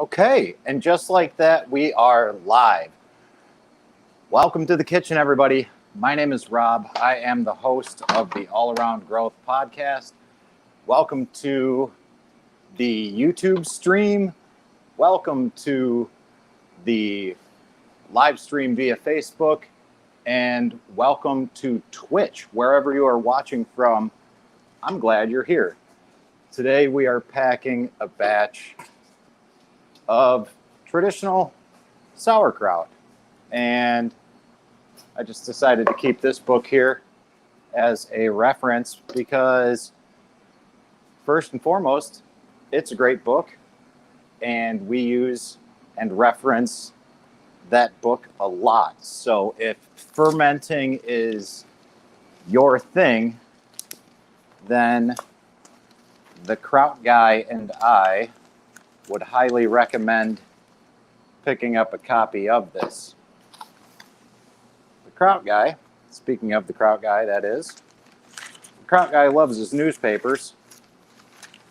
Okay, and just like that, we are live. Welcome to the kitchen, everybody. My name is Rob. I am the host of the All Around Growth podcast. Welcome to the YouTube stream. Welcome to the live stream via Facebook. And welcome to Twitch, wherever you are watching from. I'm glad you're here. Today we are packing a batch of traditional sauerkraut. And I just decided to keep this book here as a reference because first and foremost, it's a great book and we use and reference that book a lot. So if fermenting is your thing, then the Kraut Guy and I would highly recommend picking up a copy of this. The Kraut Guy, speaking of the Kraut Guy, that is, the Kraut Guy loves his newspapers,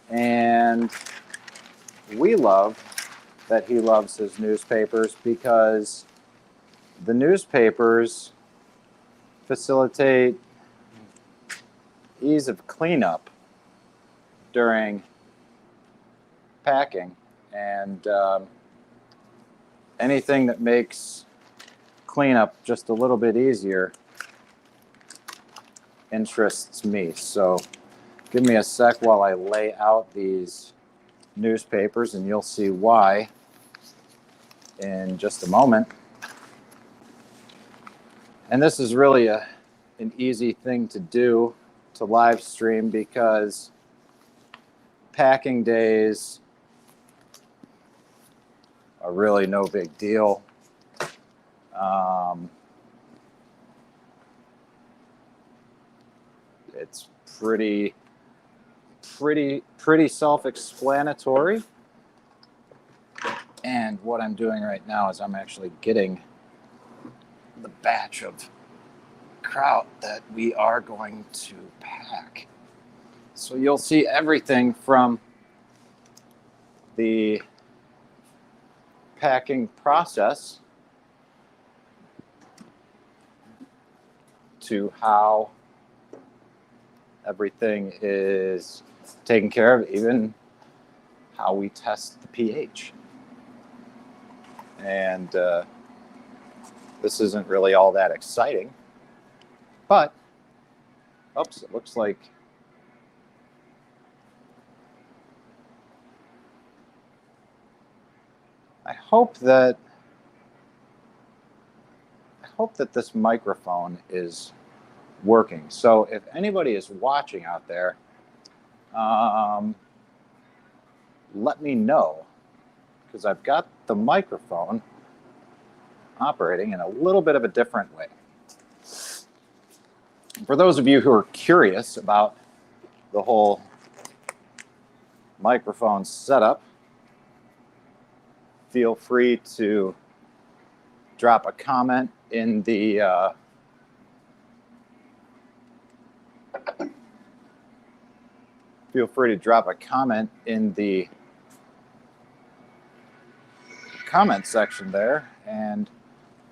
and we love that he loves his newspapers because the newspapers facilitate ease of cleanup during packing, and anything that makes cleanup just a little bit easier interests me. So give me a sec while I lay out these newspapers and you'll see why in just a moment. And this is really an easy thing to do to live stream because packing days are really no big deal. It's pretty self-explanatory. And what I'm doing right now is I'm actually getting the batch of kraut that we are going to pack. So you'll see everything from the packing process to how everything is taken care of, even how we test the pH. And this isn't really all that exciting, but, oops, it looks like I hope that this microphone is working. So if anybody is watching out there, let me know, because I've got the microphone operating in a little bit of a different way. For those of you who are curious about the whole microphone setup, feel free to drop a comment in the comment section there, and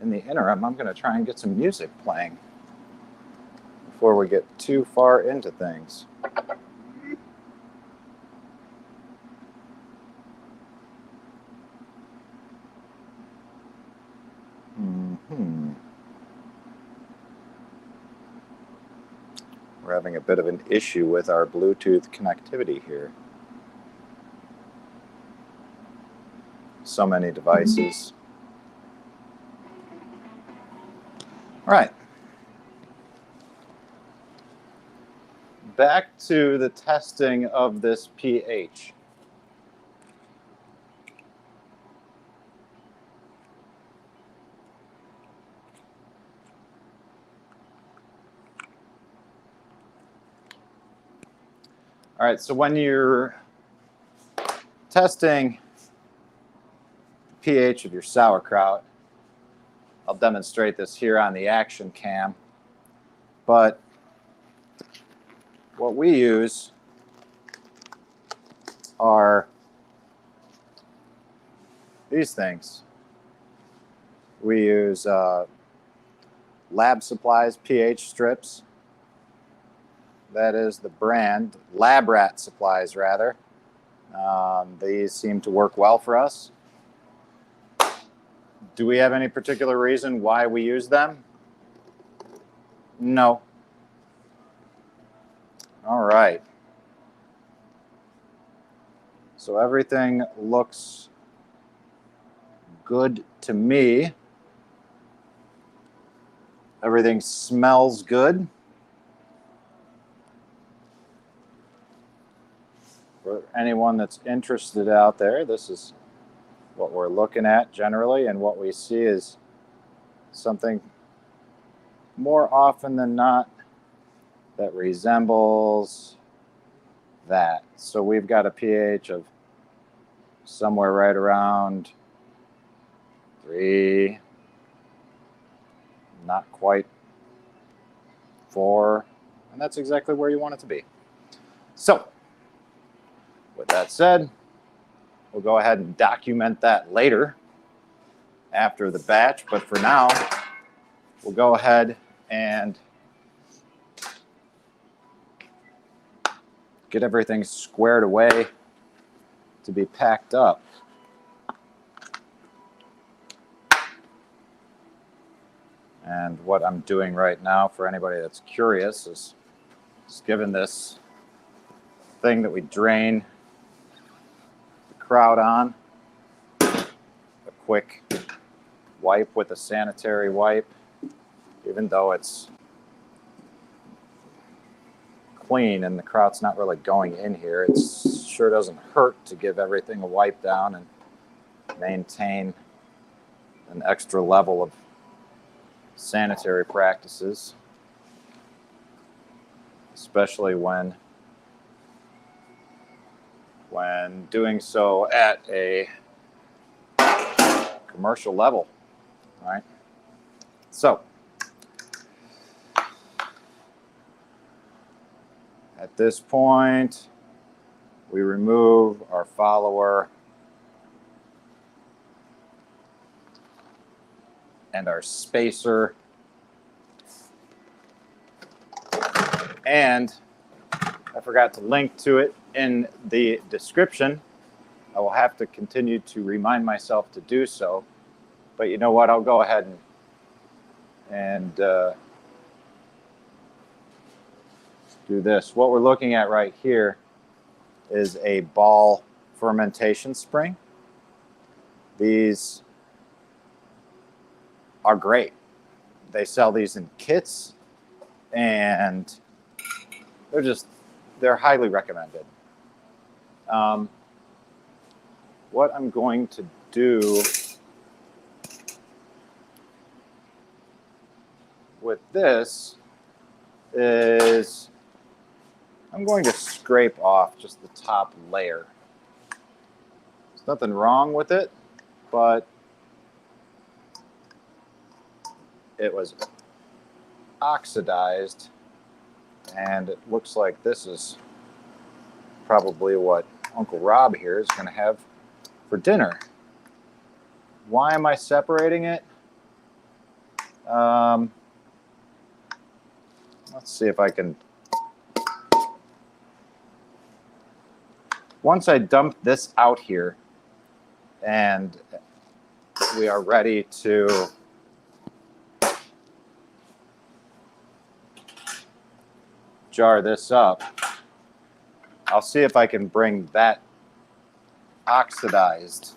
in the interim I'm going to try and get some music playing before we get too far into things. We're having a bit of an issue with our Bluetooth connectivity here. So many devices. All right. Back to the testing of this pH. All right, so when you're testing pH of your sauerkraut, I'll demonstrate this here on the action cam, but what we use are these things. We use Lab Supplies pH strips. That is the brand, Lab Rat Supplies rather. These seem to work well for us. Do we have any particular reason why we use them? No. All right. So everything looks good to me. Everything smells good. For anyone that's interested out there, this is what we're looking at generally, and what we see is something more often than not that resembles that. So we've got a pH of somewhere right around 3, not quite 4, and that's exactly where you want it to be. So with that said, we'll go ahead and document that later after the batch, but for now, we'll go ahead and get everything squared away to be packed up. And what I'm doing right now, for anybody that's curious, is just giving this thing that we drain the kraut on a quick wipe with a sanitary wipe. Even though it's clean and the kraut's not really going in here, it sure doesn't hurt to give everything a wipe down and maintain an extra level of sanitary practices, especially when doing so at a commercial level. All right. So at this point, we remove our follower and our spacer. And I forgot to link to it in the description. I will have to continue to remind myself to do so. But you know what? I'll go ahead and do this. What we're looking at right here is a ball fermentation spring. These are great. They sell these in kits, and they're highly recommended. What I'm going to do with this is I'm going to scrape off just the top layer. There's nothing wrong with it, but it was oxidized, and it looks like this is probably what Uncle Rob here is going to have for dinner. Why am I separating it? Let's see if I can. Once I dump this out here and we are ready to jar this up, I'll see if I can bring that oxidized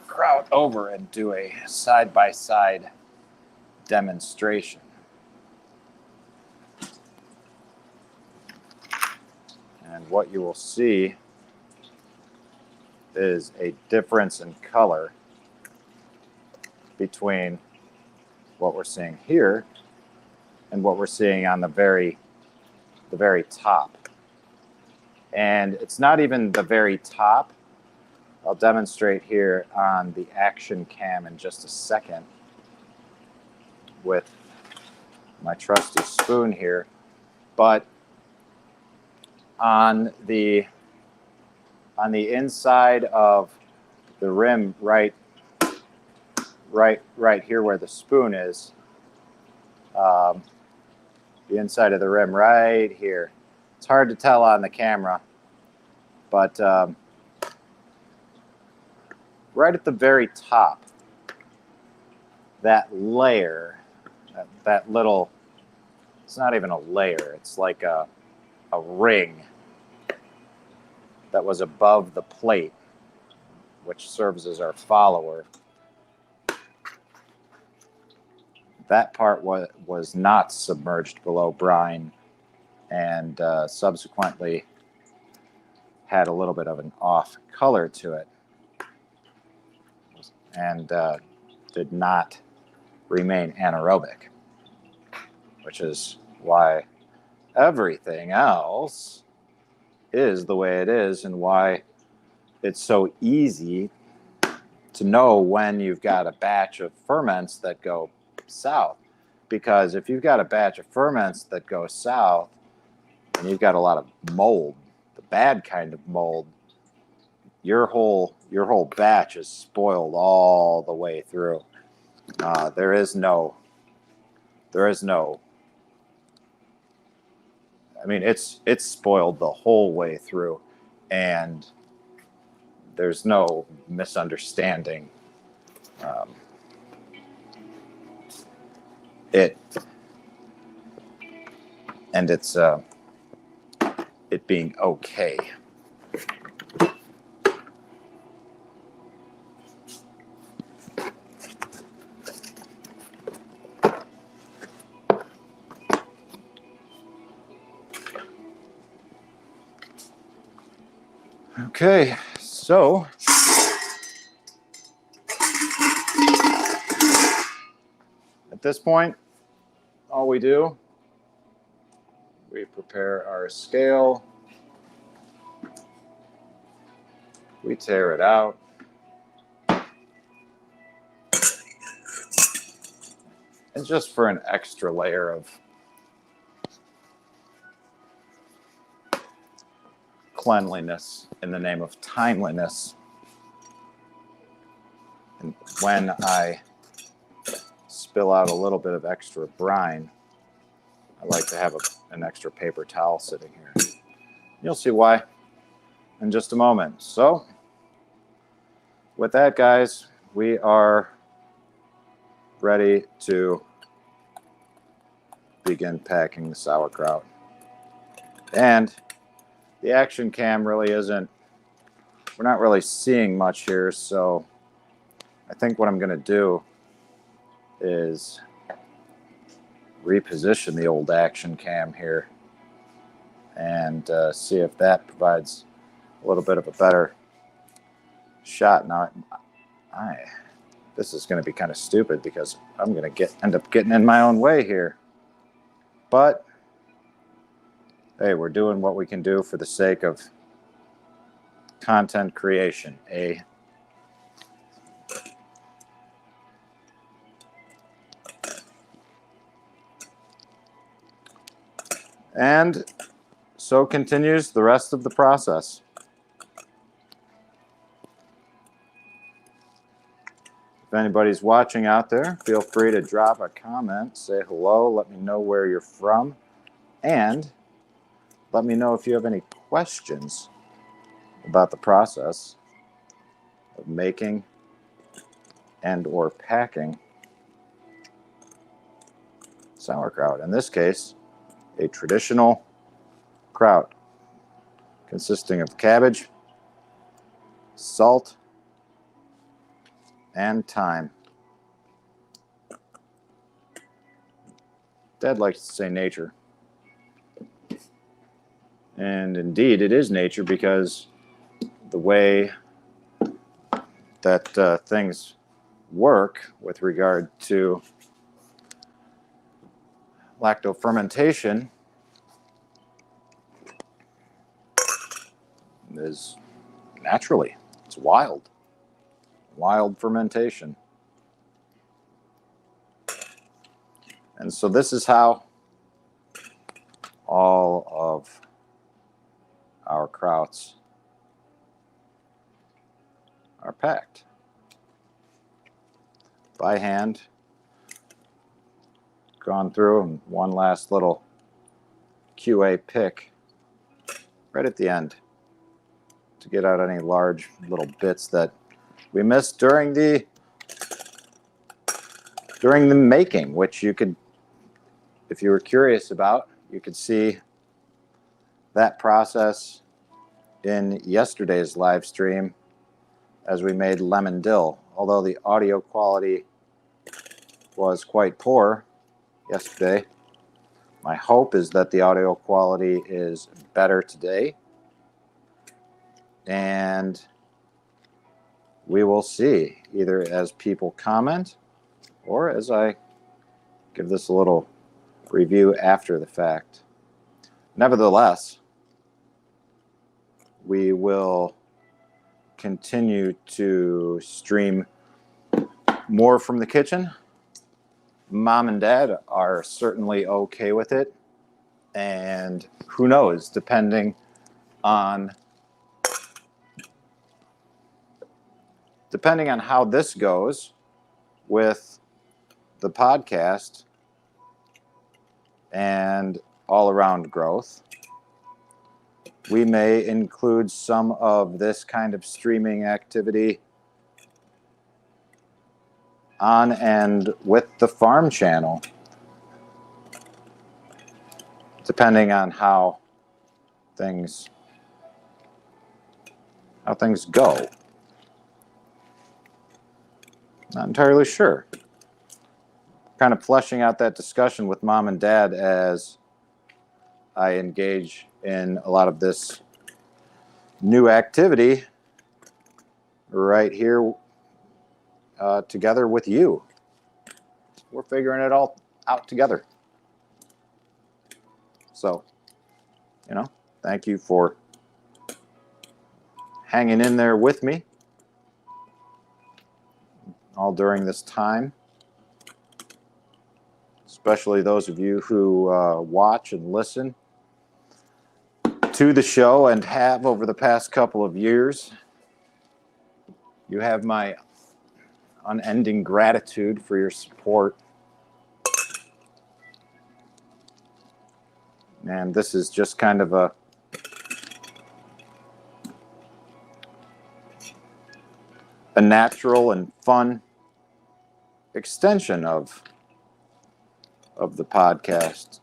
kraut over and do a side-by-side demonstration. And what you will see is a difference in color between what we're seeing here and what we're seeing on the very top. And it's not even the very top. I'll demonstrate here on the action cam in just a second with my trusty spoon here. But on the on the inside of the rim, right here where the spoon is. The inside of the rim right here. It's hard to tell on the camera, but right at the very top, that layer, that little, it's not even a layer, it's like a ring that was above the plate, which serves as our follower. That part was not submerged below brine, and subsequently had a little bit of an off color to it, and did not remain anaerobic, which is why everything else is the way it is, and why it's so easy to know when you've got a batch of ferments that go south. Because if you've got a batch of ferments that go south and you've got a lot of mold, the bad kind of mold, your whole batch is spoiled all the way through. There is no. I mean, it's spoiled the whole way through, and there's no misunderstanding. It being okay. Okay, so at this point, all we do, we prepare our scale, we tear it out, and just for an extra layer of cleanliness in the name of timeliness, and when I spill out a little bit of extra brine, I like to have an extra paper towel sitting here. You'll see why in just a moment. So with that, guys, we are ready to begin packing the sauerkraut. And the action cam really isn't, we're not really seeing much here, so I think what I'm going to do is reposition the old action cam here and see if that provides a little bit of a better shot. Now, this is going to be kind of stupid because I'm going to end up getting in my own way here. But hey, we're doing what we can do for the sake of content creation. And so continues the rest of the process. If anybody's watching out there, feel free to drop a comment, say hello, let me know where you're from, and let me know if you have any questions about the process of making and or packing sauerkraut. In this case, a traditional kraut consisting of cabbage, salt, and thyme. Dad likes to say nature. And indeed, it is nature, because the way that things work with regard to lactofermentation is naturally. It's wild fermentation. And so this is how all of our krauts are packed by hand. Gone through, and one last little QA pick right at the end to get out any large little bits that we missed during the making, which you could, if you were curious about, you could see that process in yesterday's live stream as we made lemon dill. Although the audio quality was quite poor yesterday, my hope is that the audio quality is better today, and we will see either as people comment or as I give this a little review after the fact. Nevertheless, we will continue to stream more from the kitchen. Mom and Dad are certainly okay with it, and who knows, depending on how this goes with the podcast and all around growth, we may include some of this kind of streaming activity on and with the farm channel, depending on how things go. Not entirely sure. Kind of fleshing out that discussion with Mom and Dad as I engage in a lot of this new activity right here together with you. We're figuring it all out together. So, thank you for hanging in there with me all during this time. Especially those of you who watch and listen to the show and have over the past couple of years. You have my unending gratitude for your support. And this is just kind of a natural and fun extension of the podcast.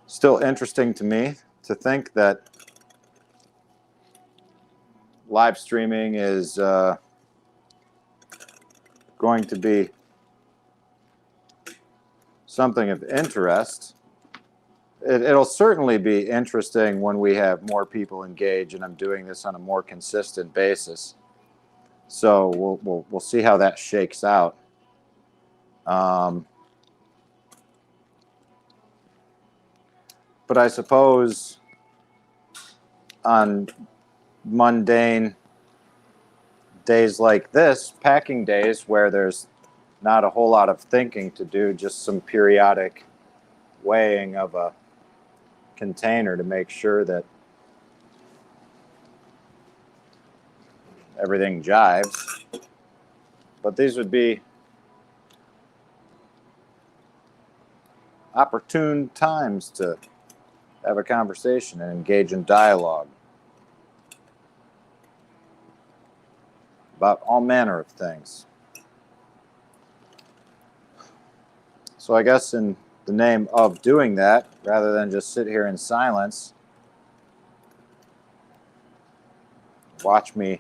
Still interesting to me to think that live streaming is going to be something of interest. It'll certainly be interesting when we have more people engage, and I'm doing this on a more consistent basis. So we'll see how that shakes out. But I suppose on mundane days like this, packing days where there's not a whole lot of thinking to do, just some periodic weighing of a container to make sure that everything jives. But these would be opportune times to have a conversation and engage in dialogue about all manner of things. So I guess in the name of doing that, rather than just sit here in silence, watch me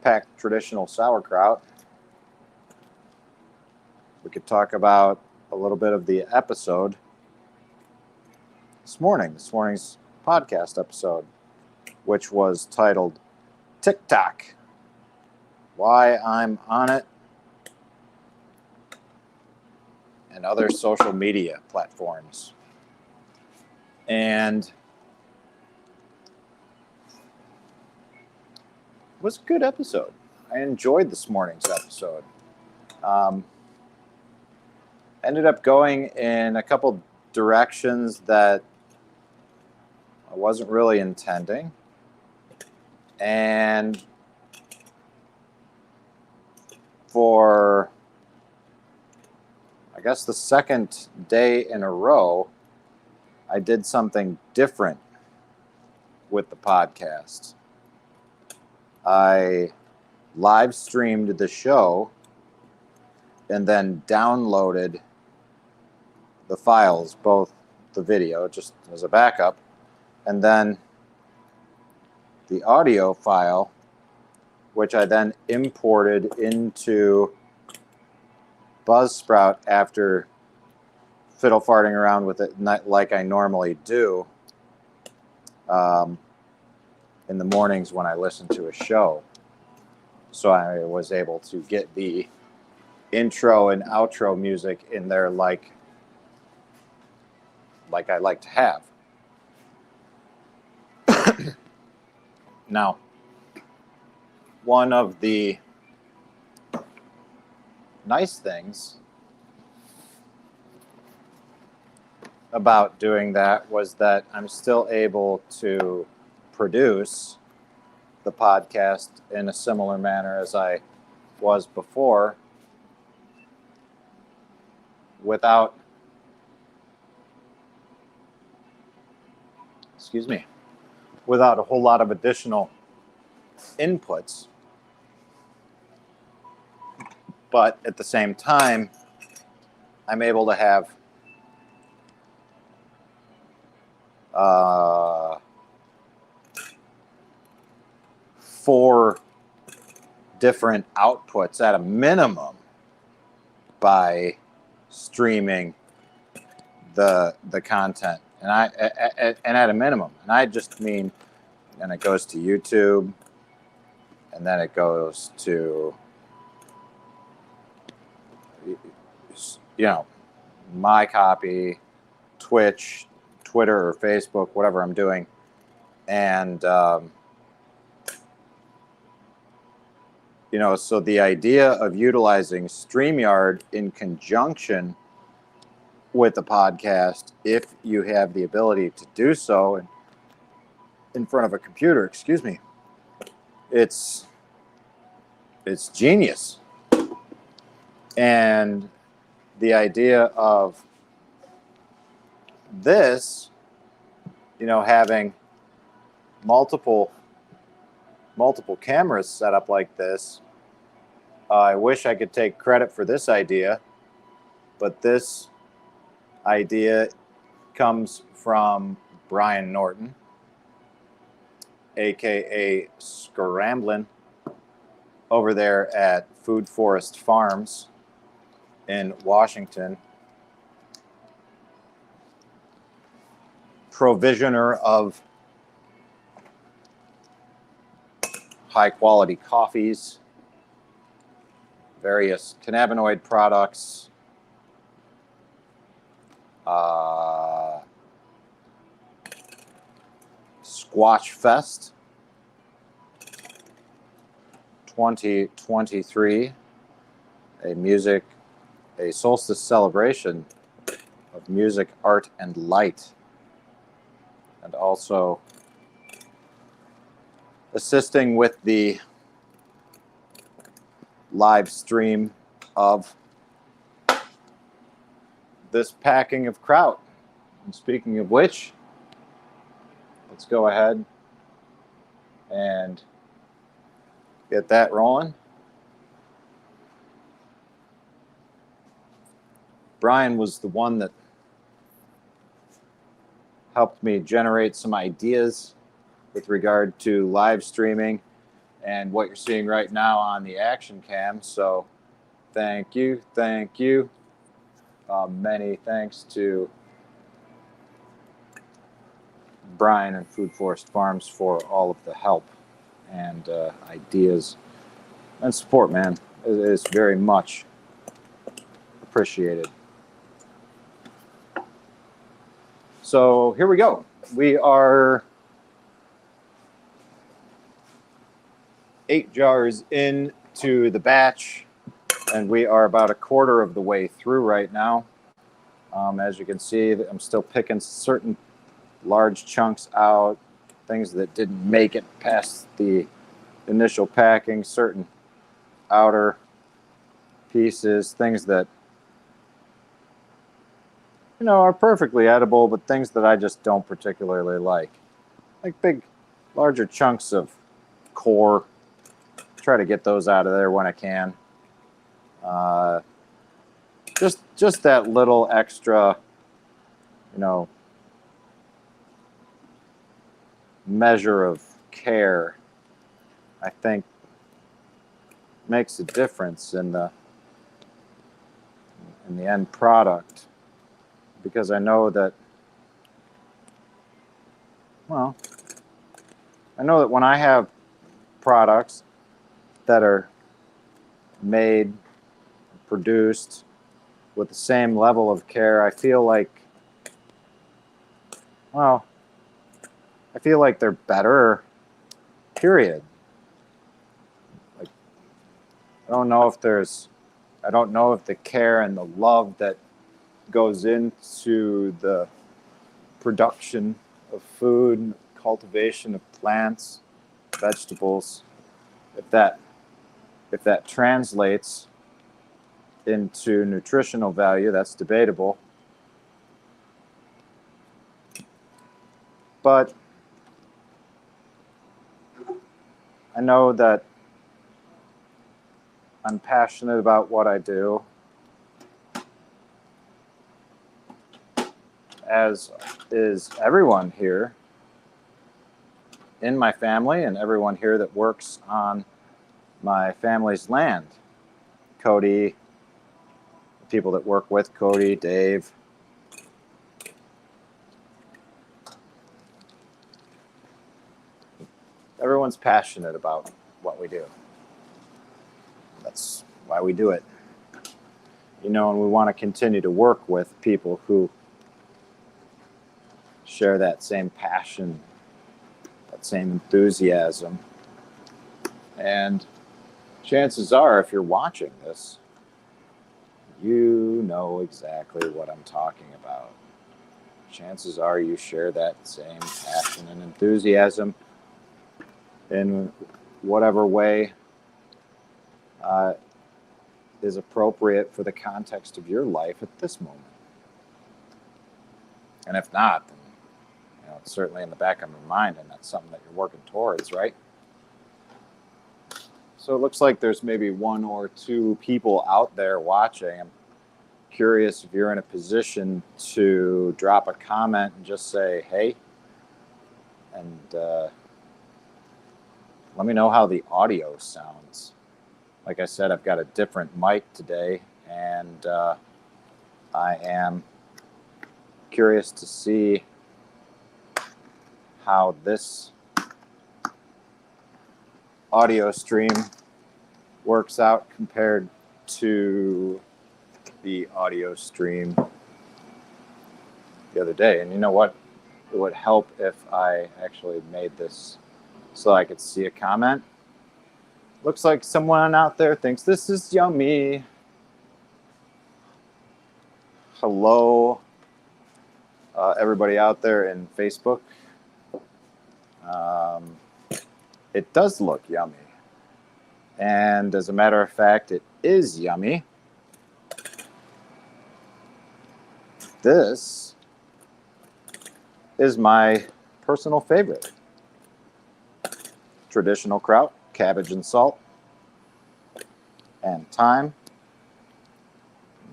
pack traditional sauerkraut, we could talk about a little bit of the episode this morning's podcast episode, which was titled TikTok, Why I'm on It, and Other Social Media Platforms. And it was a good episode. I enjoyed this morning's episode. Ended up going in a couple directions that I wasn't really intending. And for, I guess, the second day in a row, I did something different with the podcast. I live streamed the show and then downloaded the files, both the video just as a backup, and then the audio file, which I then imported into Buzzsprout after fiddle farting around with it like I normally do in the mornings when I listen to a show. So I was able to get the intro and outro music in there like I like to have. Now, one of the nice things about doing that was that I'm still able to produce the podcast in a similar manner as I was before without a whole lot of additional inputs. But at the same time, I'm able to have four different outputs at a minimum by streaming the content, and at a minimum, and I just mean, and it goes to YouTube, and then it goes to, my copy, Twitch, Twitter, or Facebook, whatever I'm doing, and so the idea of utilizing StreamYard in conjunction with the podcast, if you have the ability to do so in front of a computer, it's genius. And the idea of this, having multiple cameras set up like this, I wish I could take credit for this idea, but this idea comes from Brian Norton, aka Scramblin', over there at Food Forest Farms in Washington, provisioner of high quality coffees, various cannabinoid products, Squatch Fest 2023, a solstice celebration of music, art, and light, and also assisting with the live stream of this packing of kraut. And speaking of which, let's go ahead and get that rolling. Brian was the one that helped me generate some ideas with regard to live streaming and what you're seeing right now on the action cam. So thank you. Many thanks to Brian and Food Forest Farms for all of the help and ideas and support, man. It is very much appreciated. So here we go. We are 8 jars into the batch, and we are about a quarter of the way through right now. As you can see, I'm still picking certain large chunks out, things that didn't make it past the initial packing, certain outer pieces, things that are perfectly edible, but things that I just don't particularly like big, larger chunks of core. Try to get those out of there when I can. Just that little extra, measure of care, I think, makes a difference in the end product, because I know that when I have products that are made, produced with the same level of care, I feel like they're better, period. Like, I don't know if the care and the love that goes into the production of food, cultivation of plants, vegetables, if that translates into nutritional value, that's debatable. But I know that I'm passionate about what I do, as is everyone here in my family and everyone here that works on my family's land. Cody, the people that work with Cody, Dave. Everyone's passionate about what we do. That's why we do it. And we want to continue to work with people who share that same passion, that same enthusiasm. And chances are, if you're watching this, you know exactly what I'm talking about. Chances are you share that same passion and enthusiasm in whatever way is appropriate for the context of your life at this moment. And if not, then it's certainly in the back of your mind, and that's something that you're working towards, right? So it looks like there's maybe one or two people out there watching. I'm curious if you're in a position to drop a comment and just say, hey, and let me know how the audio sounds. Like I said, I've got a different mic today, and I am curious to see how this audio stream works out compared to the audio stream the other day. And you know what? It would help if I actually made this so I could see a comment. Looks like someone out there thinks this is yummy. Hello, everybody out there in Facebook. It does look yummy. And as a matter of fact, it is yummy. This is my personal favorite. Traditional kraut, cabbage and salt, and thyme,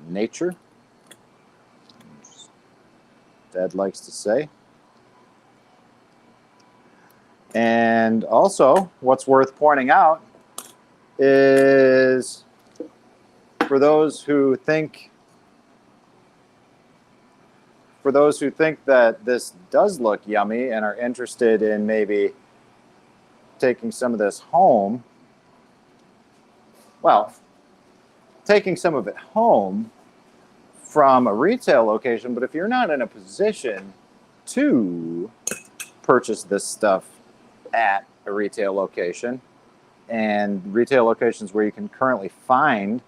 nature, as Dad likes to say. And also, what's worth pointing out is, for those who think that this does look yummy and are interested in maybe taking some of this home, well, taking some of it home from a retail location, but if you're not in a position to purchase this stuff at a retail location, and retail locations where you can currently find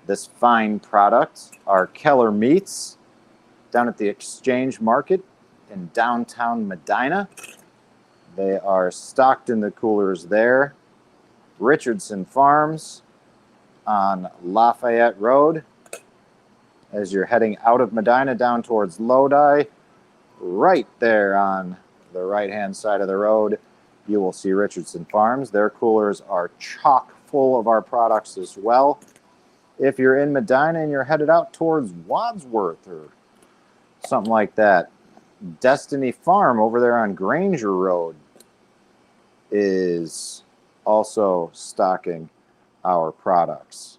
this fine product are Keller Meats down at the Exchange Market in downtown Medina. They are stocked in the coolers there. Richardson Farms on Lafayette Road. As you're heading out of Medina down towards Lodi, right there on the right-hand side of the road, you will see Richardson Farms. Their coolers are chock full of our products as well. If you're in Medina and you're headed out towards Wadsworth or something like that, Destiny Farm over there on Granger Road is also stocking our products.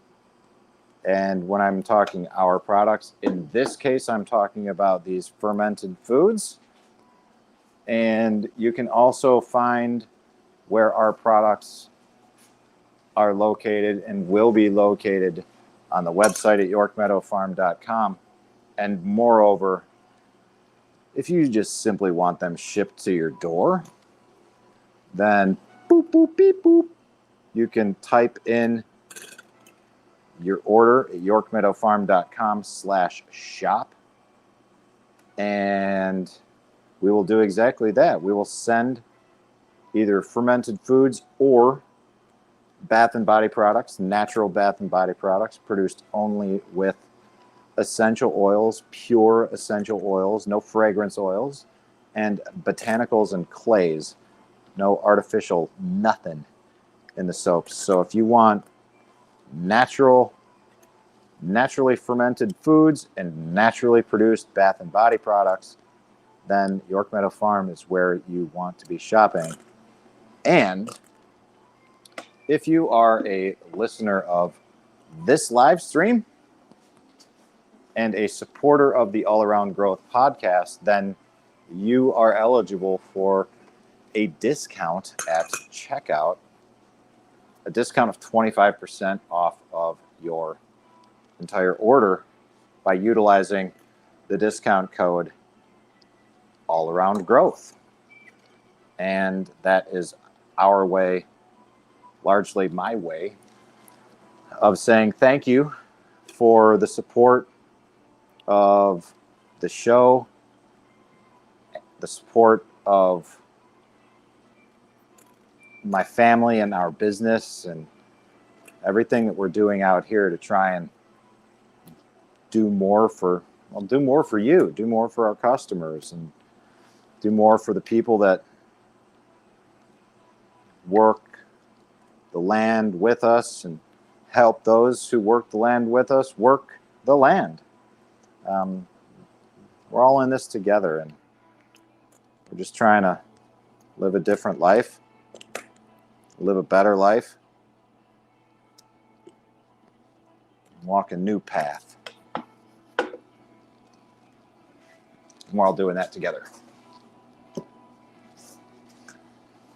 And when I'm talking our products, in this case, I'm talking about these fermented foods. And you can also find where our products are located and will be located on the website at yorkmeadowfarm.com. And moreover, if you just simply want them shipped to your door, then boop, boop, beep, boop, you can type in your order at yorkmeadowfarm.com/shop. And we will do exactly that. We will send either fermented foods or bath and body products, natural bath and body products produced only with essential oils, pure essential oils, no fragrance oils, and botanicals and clays, no artificial nothing in the soaps. So if you want naturally fermented foods and naturally produced bath and body products, then York Meadow Farm is where you want to be shopping. And if you are a listener of this live stream and a supporter of the All Around Growth podcast, then you are eligible for a discount at checkout, a discount of 25% off of your entire order by utilizing the discount code All Around Growth. And that is our way, largely my way, of saying thank you for the support of the show, the support of my family and our business and everything that we're doing out here to try and do more for you, do more for our customers, and do more for the people that work the land with us and help those who work the land with us work the land. We're all in this together, and we're just trying to live a different life, live a better life, walk a new path. And we're all doing that together.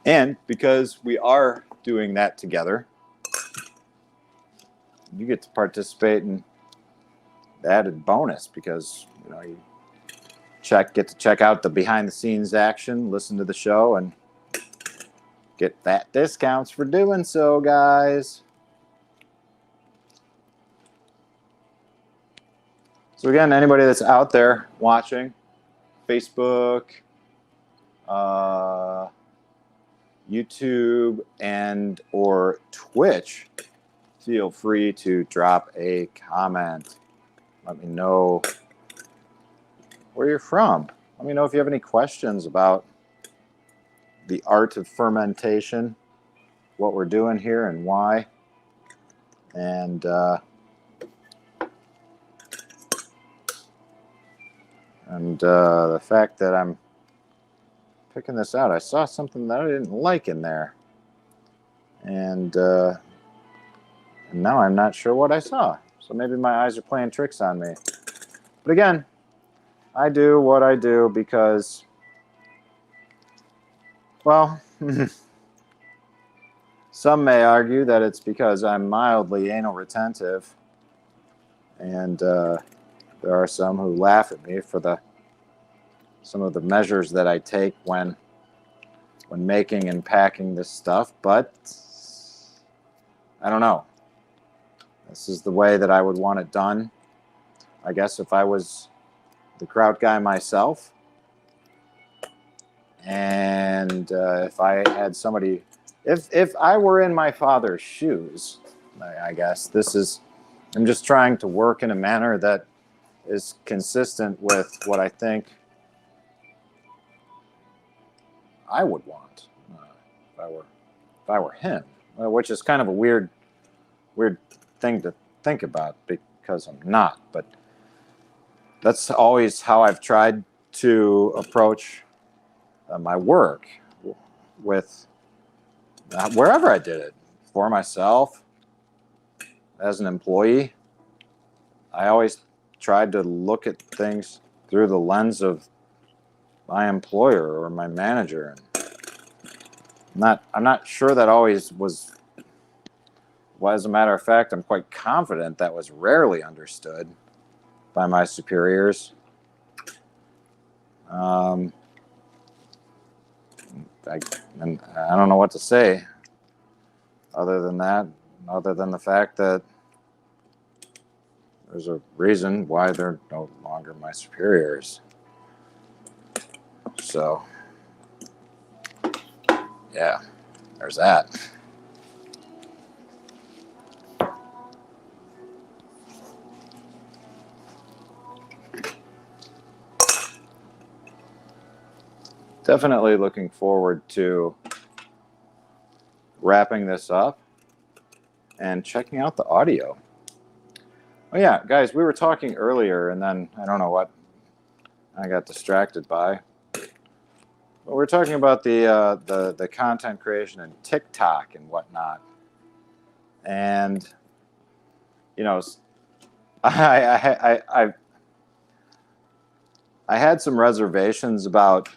And because we are doing that together, you get to participate in the added bonus because you get to check out the behind the scenes action, listen to the show, and get that discounts for doing so, guys. So again, anybody that's out there watching, Facebook, YouTube, and or Twitch, feel free to drop a comment. Let me know where you're from. Let me know if you have any questions about the art of fermentation, what we're doing here and why. And the fact that I'm picking this out, I saw something that I didn't like in there. And now I'm not sure what I saw. So maybe my eyes are playing tricks on me. But again, I do what I do because, well, some may argue that it's because I'm mildly anal retentive. And there are some who laugh at me for some of the measures that I take when making and packing this stuff. But I don't know. This is the way that I would want it done. I guess if I was the kraut guy myself, and if I had somebody, if I were in my father's shoes, I guess I'm just trying to work in a manner that is consistent with what I think I would want if I were him, which is kind of a weird thing to think about because I'm not. But that's always how I've tried to approach my work with wherever I did it, for myself, as an employee. I always tried to look at things through the lens of my employer or my manager, and I'm not sure that always was. Well, as a matter of fact, I'm quite confident that was rarely understood by my superiors. I don't know what to say other than that, other than the fact that there's a reason why they're no longer my superiors. So, yeah, there's that. Definitely looking forward to wrapping this up and checking out the audio. Oh yeah, guys, we were talking earlier, and then I don't know what I got distracted by. But we're talking about the content creation and TikTok and whatnot, and you know, I had some reservations about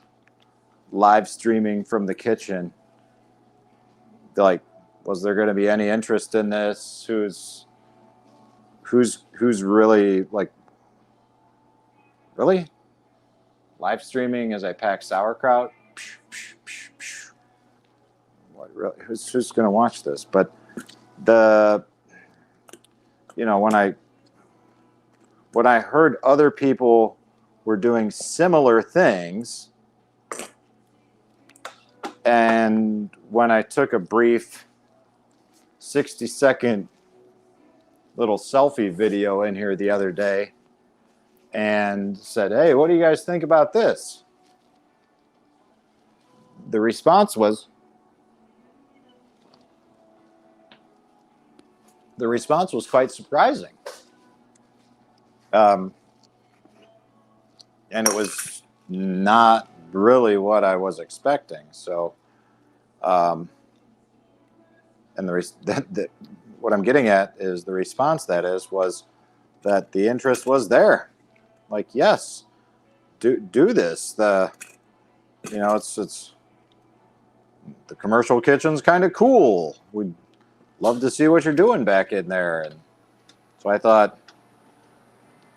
live streaming from the kitchen. Like, was there going to be any interest in this? Who's really really live streaming as I pack sauerkraut? What really? Who's going to watch this? But when I heard other people were doing similar things, and when I took a brief 60-second little selfie video in here the other day and said, hey, what do you guys think about this? The response was quite surprising. And it was not really what I was expecting. So, and what I'm getting at is the response was that the interest was there. Like, yes, do this. It's the commercial kitchen's kind of cool. We'd love to see what you're doing back in there. And so I thought,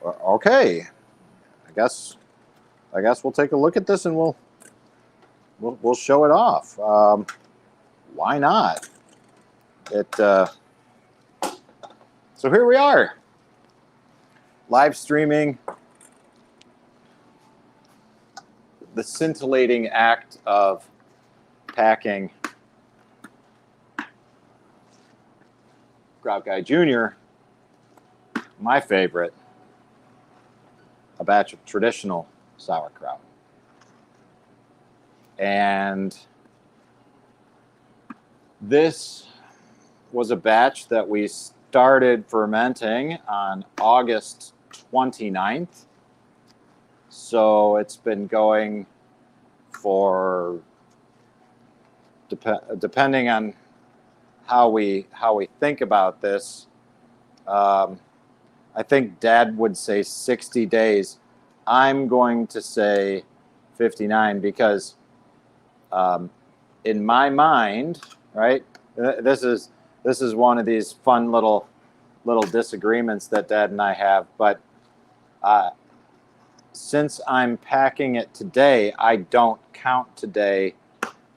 okay, I guess we'll take a look at this and we'll show it off. Why not? So here we are, live streaming the scintillating act of packing Kraut Guy Jr., my favorite, a batch of traditional sauerkraut. And this was a batch that we started fermenting on August 29th. So it's been going for, depending on how we think about this, I think Dad would say 60 days. I'm going to say 59 because in my mind, right, this is one of these fun little disagreements that Dad and I have, but since I'm packing it today, I don't count today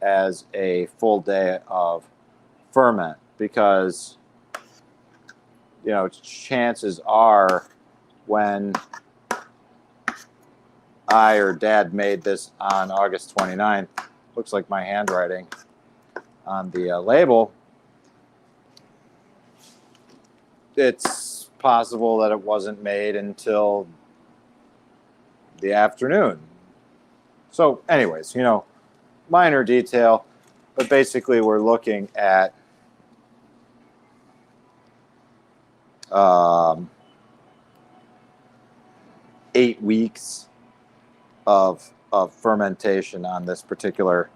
as a full day of ferment because, chances are when I or Dad made this on August 29th, looks like my handwriting on the label, it's possible that it wasn't made until the afternoon. So anyways, minor detail, but basically we're looking at 8 weeks of fermentation on this particular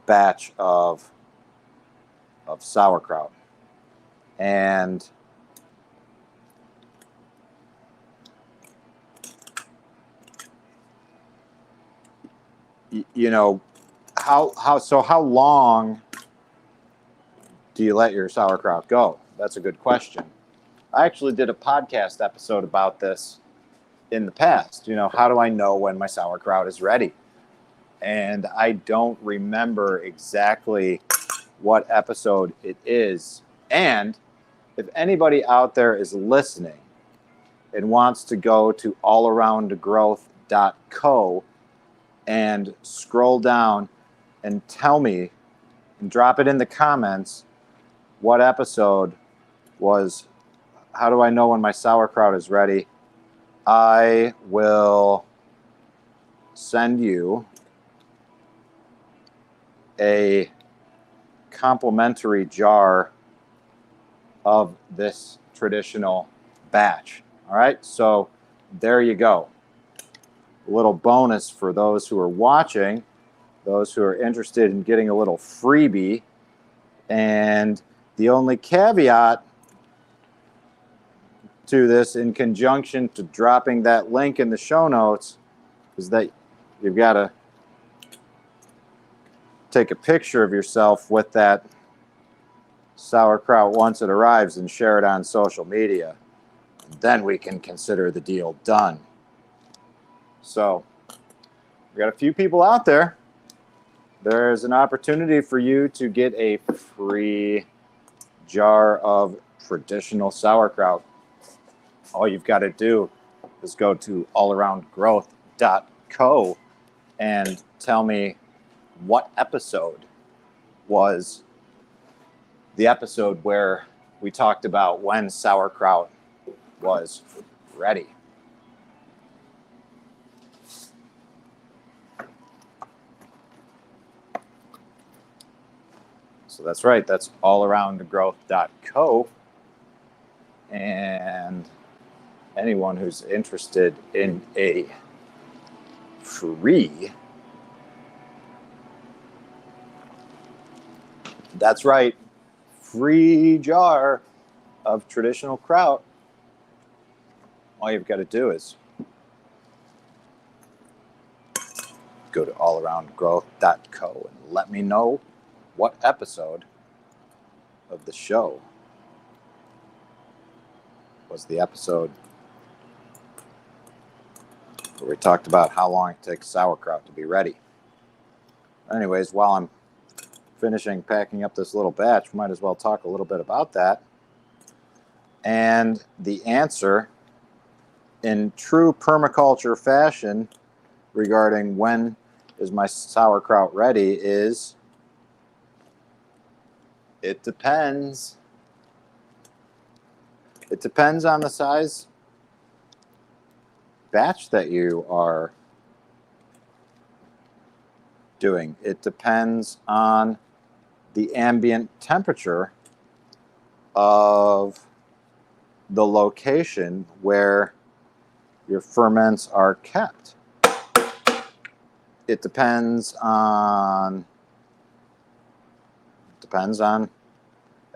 batch of sauerkraut. And how long do you let your sauerkraut go? That's a good question. I actually did a podcast episode about this in the past. How do I know when my sauerkraut is ready? And I don't remember exactly what episode it is. And if anybody out there is listening and wants to go to allaroundgrowth.co and scroll down and tell me and drop it in the comments what episode was, how do I know when my sauerkraut is ready, I will send you a complimentary jar of this traditional batch. All right, so there you go. A little bonus for those who are watching, those who are interested in getting a little freebie. And the only caveat to this, in conjunction to dropping that link in the show notes, is that you've got to take a picture of yourself with that sauerkraut once it arrives and share it on social media. Then we can consider the deal done. So we got a few people out there. There's an opportunity for you to get a free jar of traditional sauerkraut. All you've got to do is go to allaroundgrowth.co and tell me what episode was the episode where we talked about when sauerkraut was ready. So that's right, that's allaroundgrowth.co. And anyone who's interested in a free, that's right, free jar of traditional kraut, all you've got to do is go to allaroundgrowth.co and let me know what episode of the show was the episode where we talked about how long it takes sauerkraut to be ready. Anyways, while I'm finishing packing up this little batch, we might as well talk a little bit about that. And the answer, in true permaculture fashion, regarding when is my sauerkraut ready, is it depends. It depends on the size batch that you are doing. It depends on the ambient temperature of the location where your ferments are kept. It depends on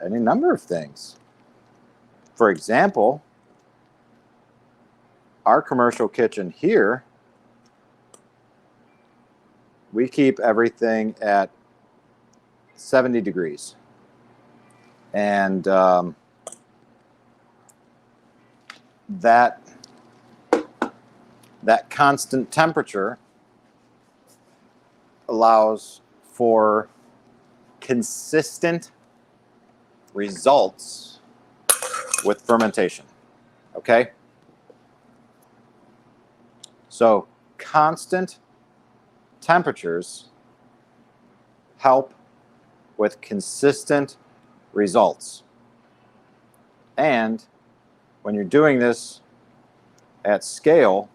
any number of things. For example, our commercial kitchen here, we keep everything at 70 degrees. And that constant temperature allows for consistent results with fermentation. Okay? So constant temperatures help with consistent results. And when you're doing this at scale,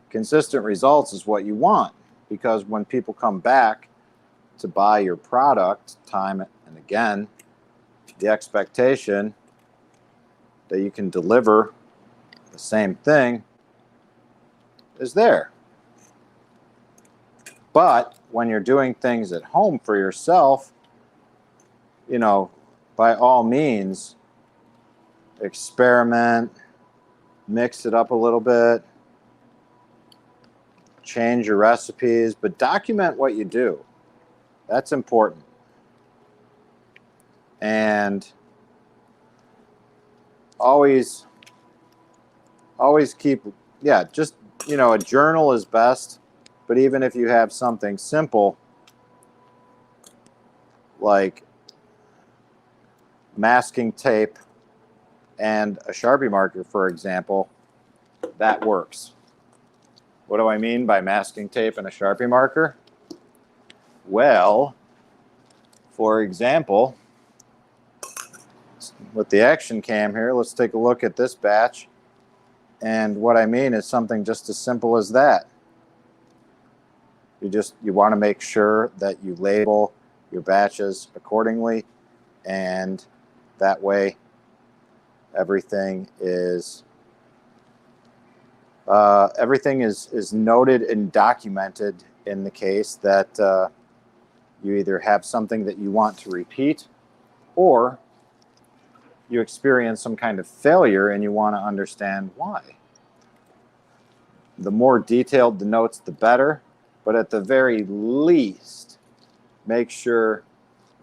consistent results is what you want, because when people come back to buy your product time and again, the expectation that you can deliver the same thing is there. But when you're doing things at home for yourself, you know, by all means, experiment, mix it up a little bit, change your recipes, but document what you do. That's important. And always keep, just, a journal is best. But even if you have something simple like masking tape and a Sharpie marker, for example, that works. What do I mean by masking tape and a Sharpie marker? Well, for example, with the action cam here, let's take a look at this batch. And what I mean is something just as simple as that. You want to make sure that you label your batches accordingly, and that way everything is noted and documented in the case that you either have something that you want to repeat, or you experience some kind of failure and you want to understand why. The more detailed the notes, the better, but at the very least, make sure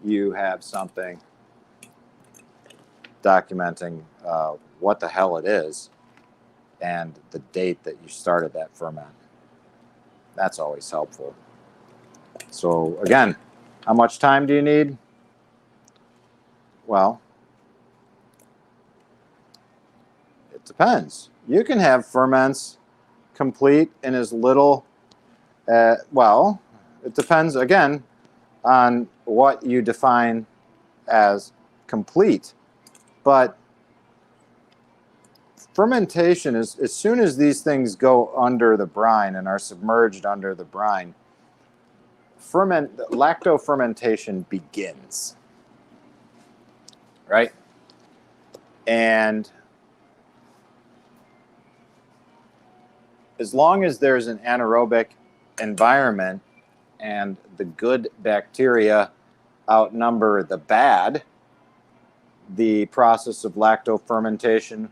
you have something documenting what the hell it is and the date that you started that ferment. That's always helpful. So again, how much time do you need? Well, it depends. You can have ferments complete in as little, it depends again on what you define as complete. But fermentation is, as soon as these things go under the brine and are submerged under the brine, lactofermentation begins, right? And as long as there's an anaerobic environment and the good bacteria outnumber the bad, the process of lactofermentation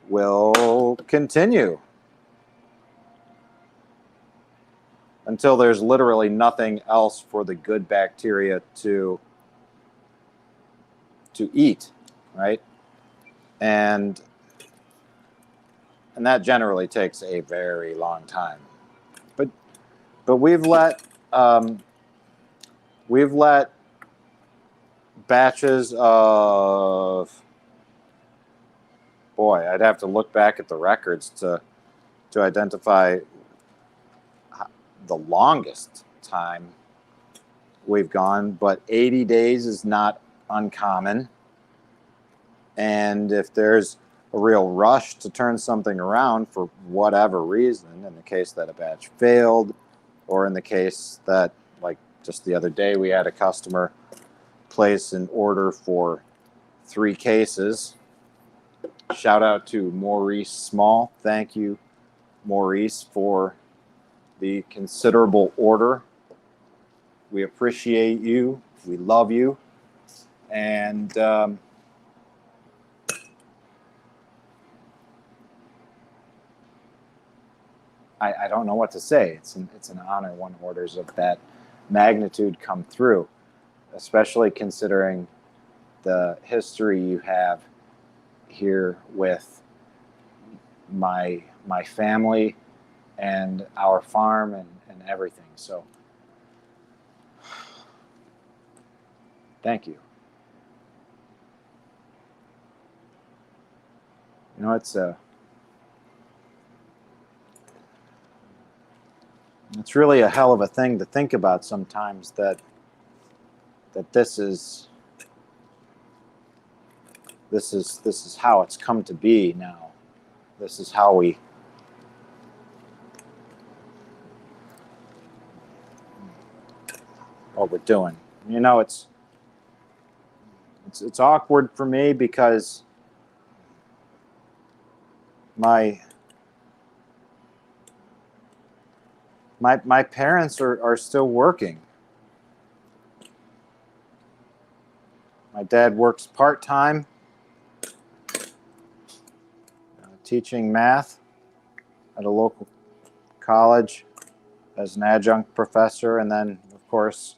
will continue until there's literally nothing else for the good bacteria to eat, right? And that generally takes a very long time. But we've let batches of, boy, I'd have to look back at the records to identify the longest time we've gone, but 80 days is not uncommon. And if there's a real rush to turn something around for whatever reason, in the case that a batch failed, or in the case that, like just the other day, we had a customer place an order for 3 cases. Shout out to Maurice Small. Thank you, Maurice, for the considerable order. We appreciate you. We love you. And I don't know what to say. It's an honor when orders of that magnitude come through, especially considering the history you have here with my family and our farm and everything. So thank you. You know, it's really a hell of a thing to think about sometimes, that this is how it's come to be now. This is how what we're doing. You know, it's awkward for me because my parents are still working. My dad works part-time, teaching math at a local college as an adjunct professor, and then, of course,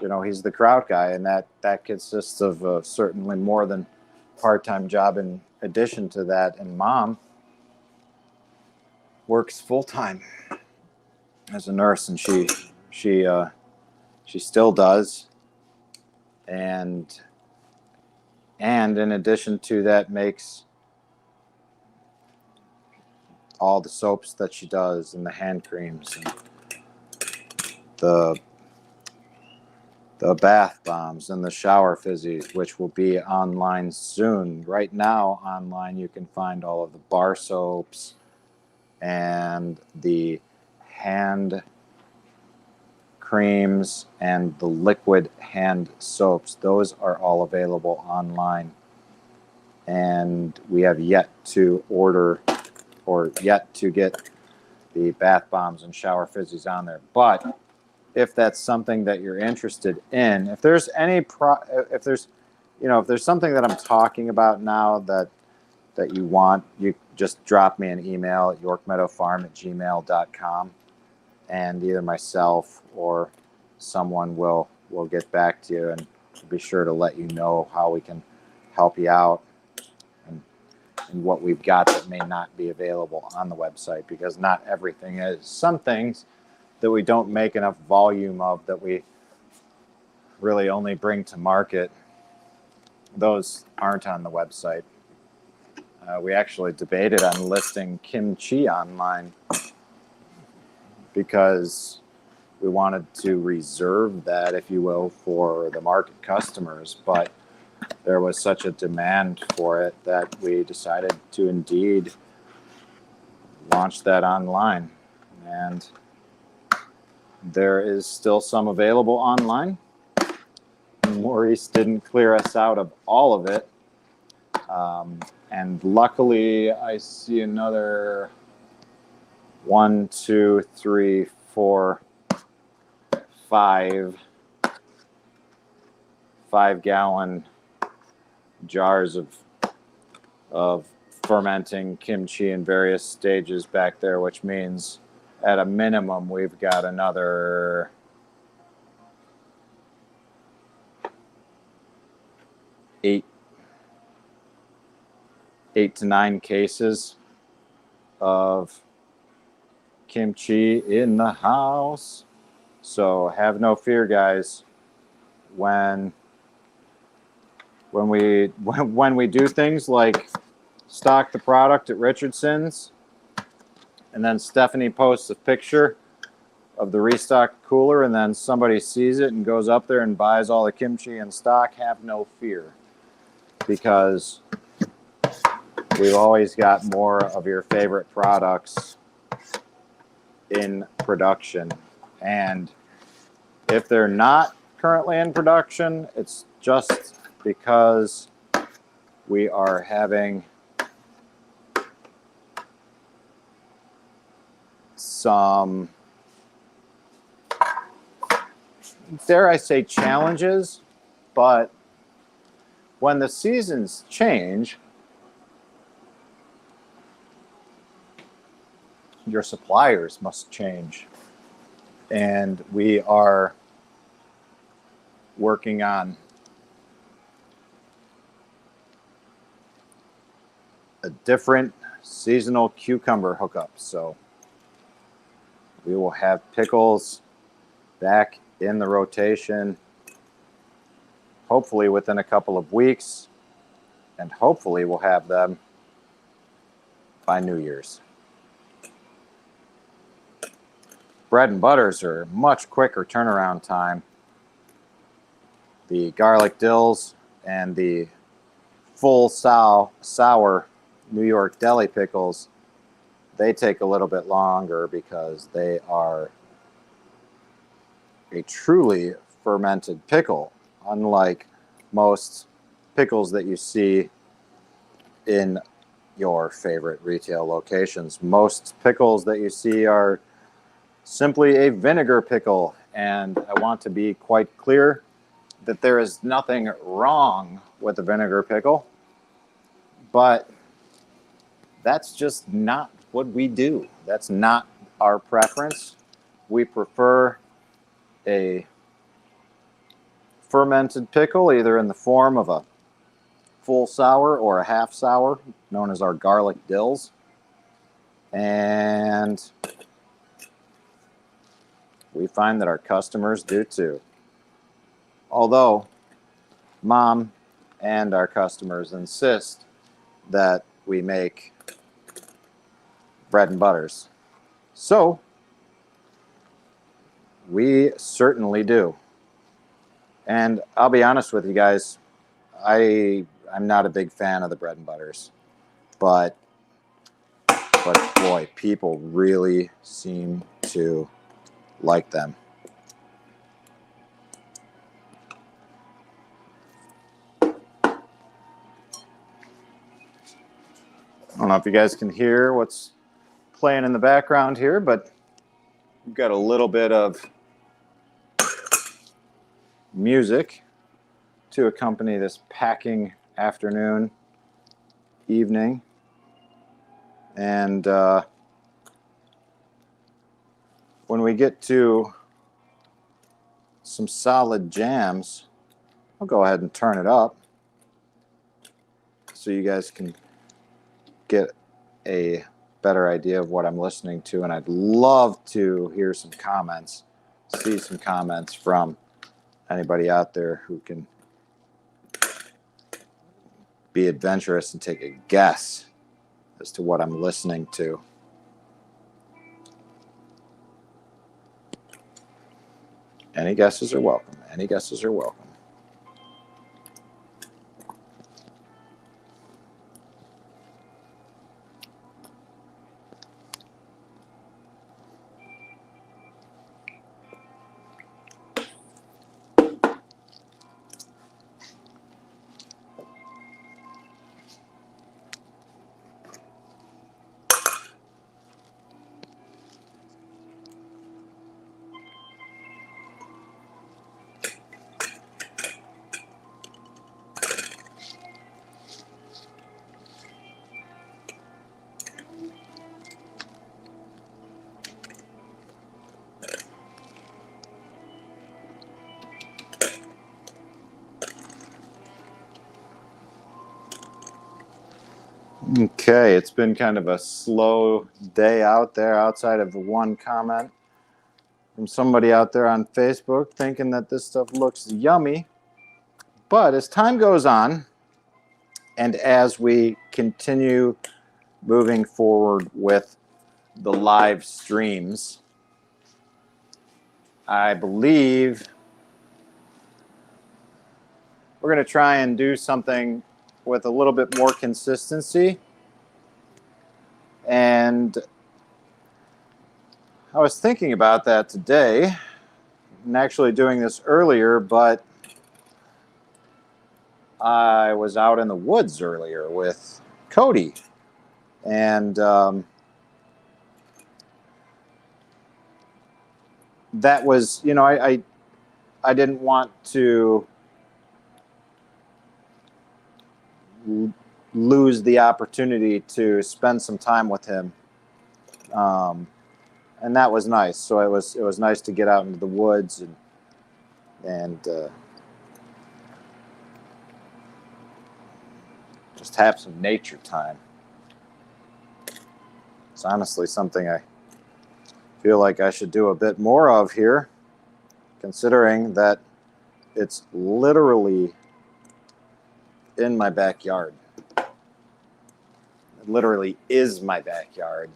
you know, he's the kraut guy, and that consists of certainly more than part-time job in addition to that. And Mom works full-time as a nurse, and she still does, and in addition to that, makes all the soaps that she does, and the hand creams, and the bath bombs, and the shower fizzies, which will be online soon. Right now, online, you can find all of the bar soaps and the hand creams and the liquid hand soaps. Those are all available online. And we have yet to order or yet to get the bath bombs and shower fizzies on there. But if that's something that you're interested in, if there's if there's something that I'm talking about now that you want, you just drop me an email at yorkmeadowfarm@gmail.com, and either myself or someone will get back to you, and be sure to let you know how we can help you out, and what we've got that may not be available on the website, because not everything is. Some things that we don't make enough volume of, that we really only bring to market, those aren't on the website. We actually debated on listing kimchi online because we wanted to reserve that, if you will, for the market customers, but there was such a demand for it that we decided to indeed launch that online. And there is still some available online. Maurice didn't clear us out of all of it. And luckily, I see another 1, 2, 3, 4, 5-gallon jars of fermenting kimchi in various stages back there, which means at a minimum we've got another 8 to 9 cases of kimchi in the house. So have no fear, guys. When we do things like stock the product at Richardson's, and then Stephanie posts a picture of the restocked cooler, and then somebody sees it and goes up there and buys all the kimchi in stock, have no fear, because we've always got more of your favorite products in production. And if they're not currently in production, it's just because we are having some, dare I say, challenges. But when the seasons change, your suppliers must change. And we are working on a different seasonal cucumber hookup. So we will have pickles back in the rotation, hopefully within a couple of weeks, and hopefully we'll have them by New Year's. Bread and butters are much quicker turnaround time. The garlic dills and the full sour New York deli pickles, they take a little bit longer because they are a truly fermented pickle, unlike most pickles that you see in your favorite retail locations. Most pickles that you see are simply a vinegar pickle, and I want to be quite clear that there is nothing wrong with a vinegar pickle, but that's just not what we do. That's not our preference. We prefer a fermented pickle, either in the form of a full sour or a half sour, known as our garlic dills. And we find that our customers do too. Although Mom and our customers insist that we make bread and butters. So we certainly do. And I'll be honest with you guys, I'm not a big fan of the bread and butters, but boy, people really seem to like them. I don't know if you guys can hear what's playing in the background here, but we've got a little bit of music to accompany this packing afternoon, evening. And when we get to some solid jams, I'll go ahead and turn it up so you guys can get a better idea of what I'm listening to. And I'd love to hear some comments, see some comments from anybody out there who can be adventurous and take a guess as to what I'm listening to. Any guesses are welcome. Any guesses are welcome. Okay, it's been kind of a slow day out there outside of one comment from somebody out there on Facebook thinking that this stuff looks yummy. But as time goes on, and as we continue moving forward with the live streams, I believe we're going to try and do something with a little bit more consistency. And I was thinking about that today and actually doing this earlier, but I was out in the woods earlier with Cody, and that was, you know, I didn't want to lose the opportunity to spend some time with him, and that was nice. So it was nice to get out into the woods and just have some nature time. It's honestly something I feel like I should do a bit more of here, considering that it's literally in my backyard. It literally is my backyard.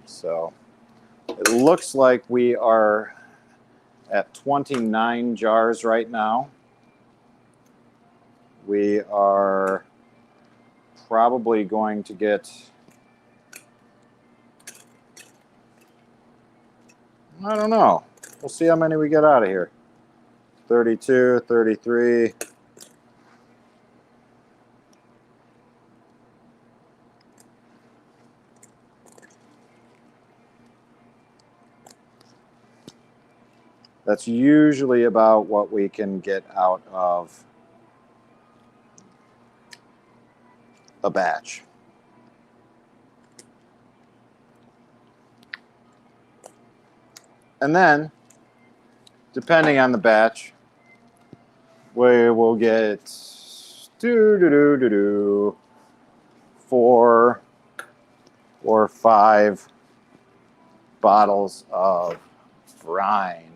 So it looks like we are at 29 jars right now. We are probably going to get, I don't know. We'll see how many we get out of here. 32, 33. That's usually about what we can get out of a batch. And then, depending on the batch, we will get 4 or 5 bottles of brine.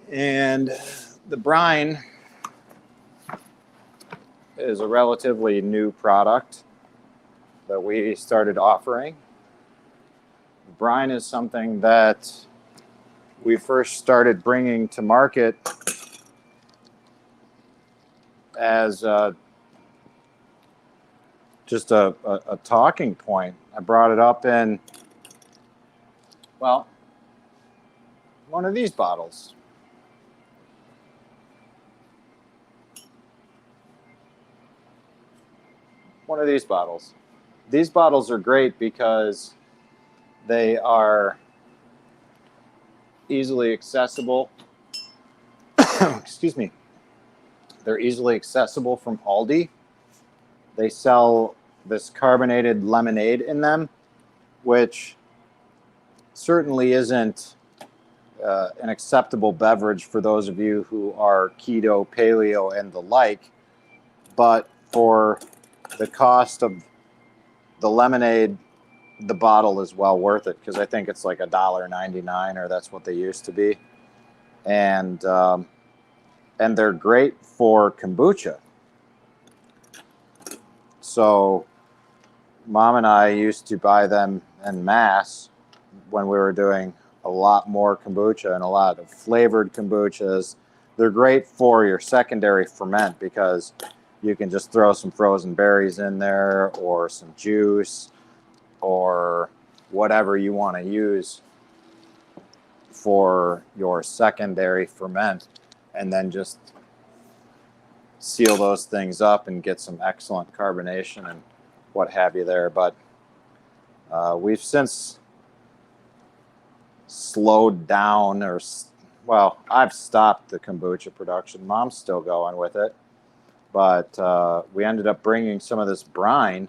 And the brine is a relatively new product that we started offering. Brine is something that we first started bringing to market as just a talking point. I brought it up in, well, one of these bottles. One of these bottles. These bottles are great because they are easily accessible. Excuse me. They're easily accessible from Aldi. They sell this carbonated lemonade in them, which certainly isn't an acceptable beverage for those of you who are keto, paleo, and the like. But for the cost of the lemonade, the bottle is well worth it, because I think it's like $1.99, or that's what they used to be. And they're great for kombucha. So Mom and I used to buy them en masse when we were doing a lot more kombucha and a lot of flavored kombuchas. They're great for your secondary ferment, because you can just throw some frozen berries in there, or some juice, or whatever you want to use for your secondary ferment, and then just seal those things up and get some excellent carbonation and what have you there. But we've since slowed down, or, well, I've stopped the kombucha production. Mom's still going with it. But we ended up bringing some of this brine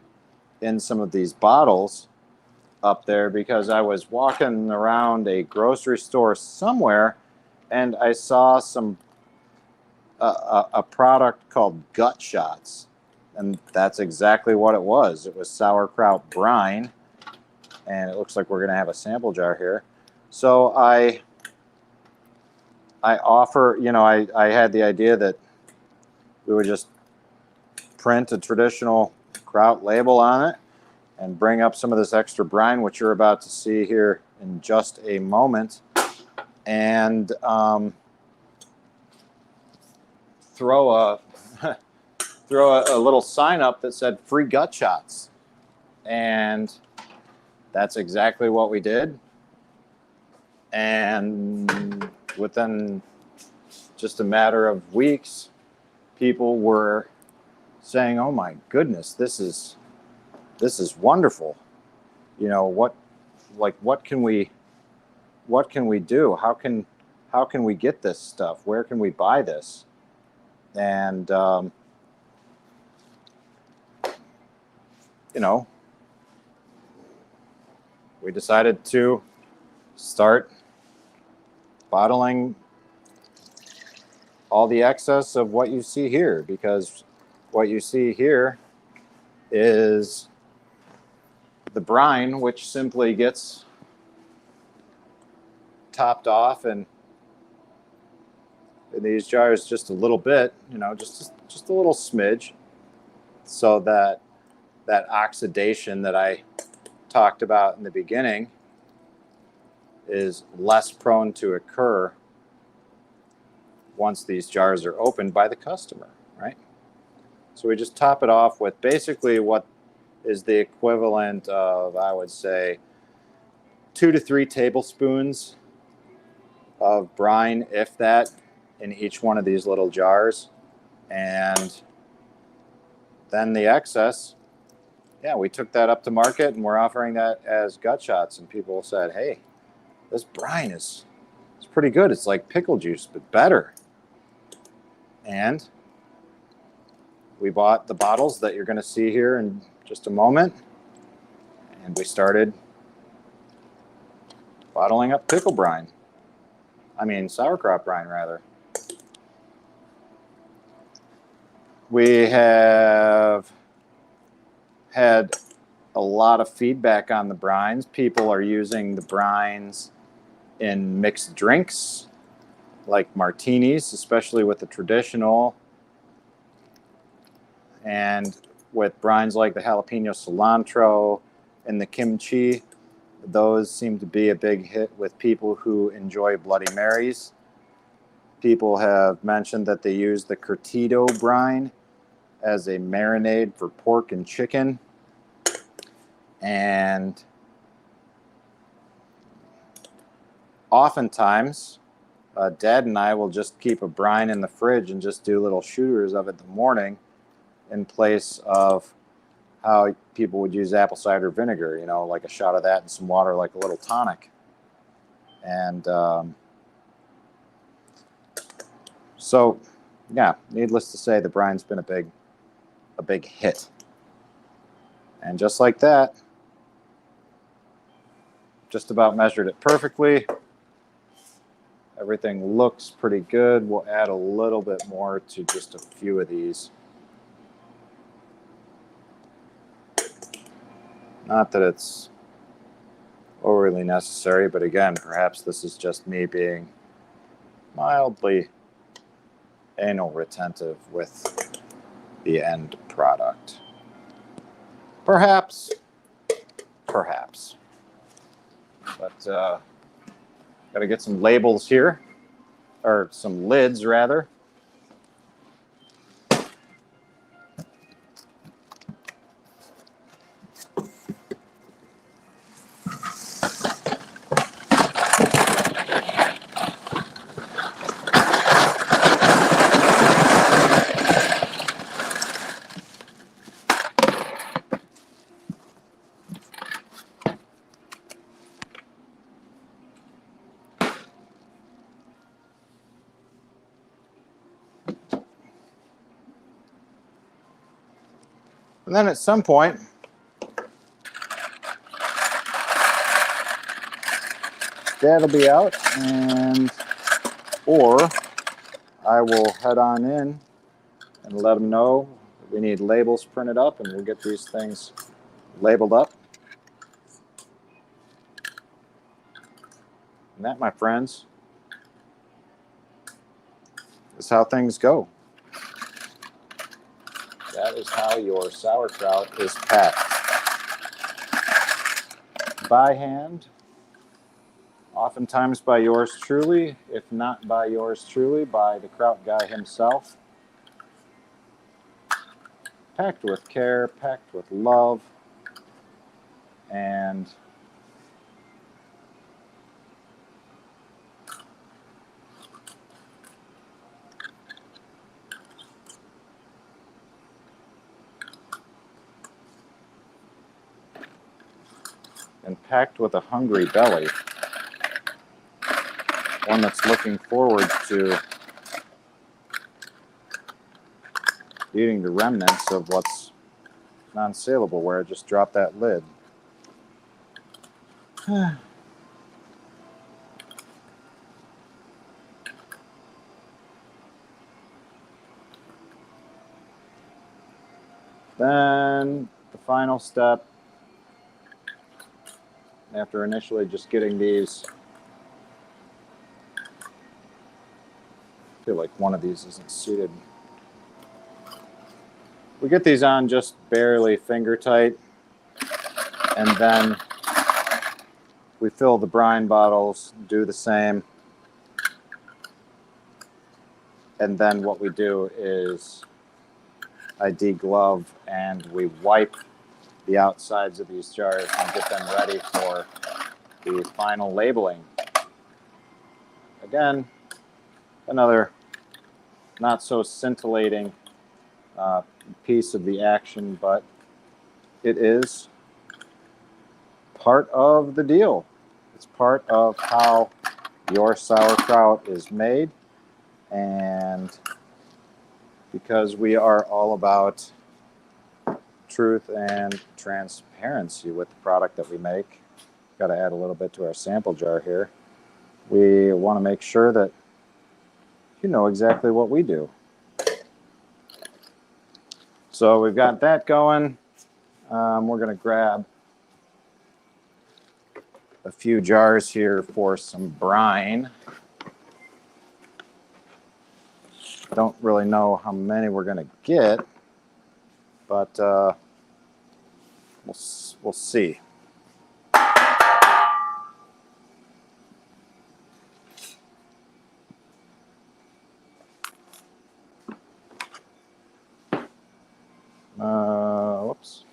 in some of these bottles up there, because I was walking around a grocery store somewhere and I saw some a product called Gut Shots, and that's exactly what it was. It was sauerkraut brine, and it looks like we're going to have a sample jar here. So I offer, you know, I had the idea that we would just print a traditional kraut label on it and bring up some of this extra brine, which you're about to see here in just a moment, and throw a little sign up that said free gut shots. And that's exactly what we did. And within just a matter of weeks, people were saying, "Oh my goodness, this is wonderful. You know, what can we do? How can we get this stuff? Where can we buy this?" And you know, we decided to start bottling all the excess of what you see here, because what you see here is the brine, which simply gets topped off and in these jars just a little bit, just a little smidge, so that that oxidation that I talked about in the beginning is less prone to occur once these jars are opened by the customer, right? So we just top it off with basically what is the equivalent of, I would say, 2 to 3 tablespoons of brine, if that, in each one of these little jars. And then the excess, yeah, we took that up to market and we're offering that as gut shots. And people said, hey, this brine is pretty good. It's like pickle juice, but better. And we bought the bottles that you're going to see here in just a moment. And we started bottling up pickle brine. I mean, sauerkraut brine, rather. We have had a lot of feedback on the brines. People are using the brines in mixed drinks, like martinis, especially with the traditional. And with brines like the jalapeno cilantro and the kimchi, those seem to be a big hit with people who enjoy Bloody Marys. People have mentioned that they use the curtido brine as a marinade for pork and chicken. And oftentimes, Dad and I will just keep a brine in the fridge and just do little shooters of it in the morning in place of how people would use apple cider vinegar, like a shot of that and some water, like a little tonic. And so, yeah, needless to say, the brine's been a big hit. And just like that, just about measured it perfectly. Everything looks pretty good. We'll add a little bit more to just a few of these. Not that it's overly necessary, but again, perhaps this is just me being mildly anal retentive with the end product. Perhaps. But got to get some labels here, or some lids rather. And then at some point, Dad will be out, or I will head on in and let him know we need labels printed up, and we'll get these things labeled up. And that, my friends, is how things go. That is how your sauerkraut is packed. By hand, oftentimes by yours truly, if not by yours truly, by the kraut guy himself. Packed with care, packed with love, and packed with a hungry belly. One that's looking forward to eating the remnants of what's non-saleable, where I just dropped that lid. Then the final step, after initially just getting these feel like one of these isn't seated. We get these on just barely finger tight, and then we fill the brine bottles, do the same. And then what we do is I deglove and we wipe the outsides of these jars and get them ready for the final labeling. Again, another not so scintillating piece of the action, but it is part of the deal. It's part of how your sauerkraut is made, and because we are all about truth and transparency with the product that we make, got to add a little bit to our sample jar here. We want to make sure that you know exactly what we do. So we've got that going. We're going to grab a few jars here for some brine. Don't really know how many we're going to get, but we'll see. Whoops.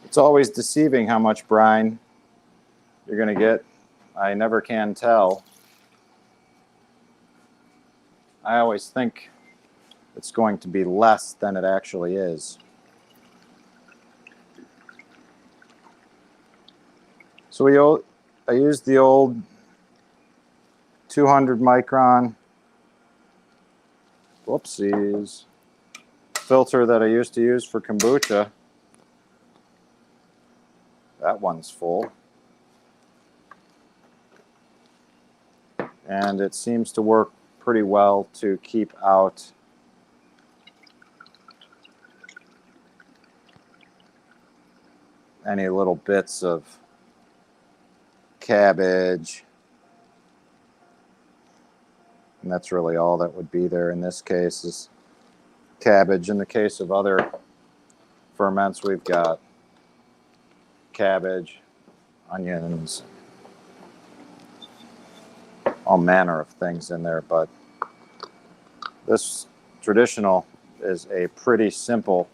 It's always deceiving how much brine you're going to get. I never can tell. I always think it's going to be less than it actually is. So I used the old 200 micron, whoopsies, filter that I used to use for kombucha. That one's full. And it seems to work pretty well to keep out any little bits of cabbage. And that's really all that would be there in this case is cabbage. In the case of other ferments, we've got cabbage, onions, all manner of things in there. But this traditional is a pretty simple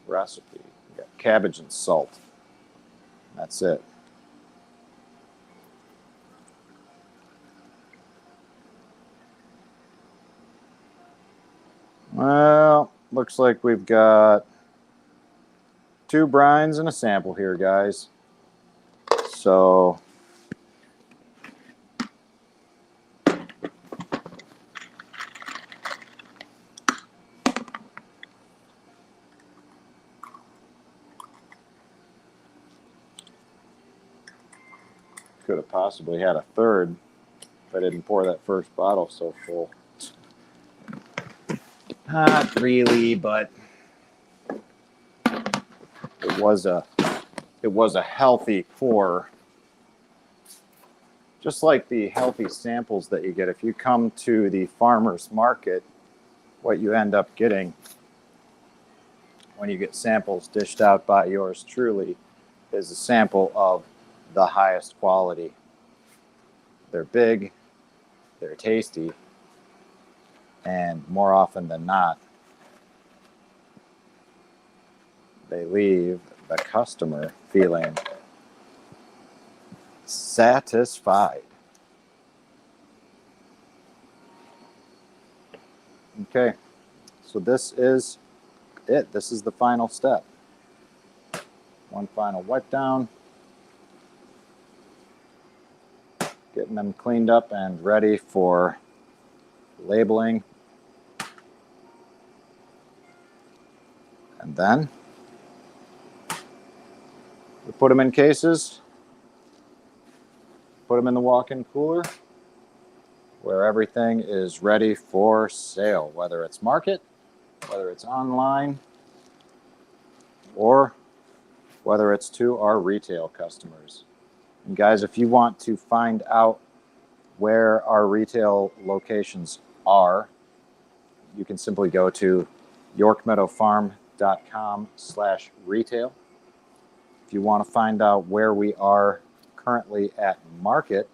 recipe. You got cabbage and salt. That's it. Well, looks like we've got 2 brines and a sample here, guys. So could have possibly had a third if I didn't pour that first bottle so full. Not really, but it was a healthy pour. Just like the healthy samples that you get if you come to the farmer's market, what you end up getting when you get samples dished out by yours truly is a sample of the highest quality. They're big, they're tasty, and more often than not, they leave the customer feeling satisfied. Okay, so this is it. This is the final step. One final wipe down. Getting them cleaned up and ready for labeling. And then we put them in cases put them in the walk-in cooler where everything is ready for sale, whether it's market, whether it's online, or whether it's to our retail customers. And guys, if you want to find out where our retail locations are, you can simply go to yorkmeadowfarm.com/retail. If you want to find out where we are currently at market,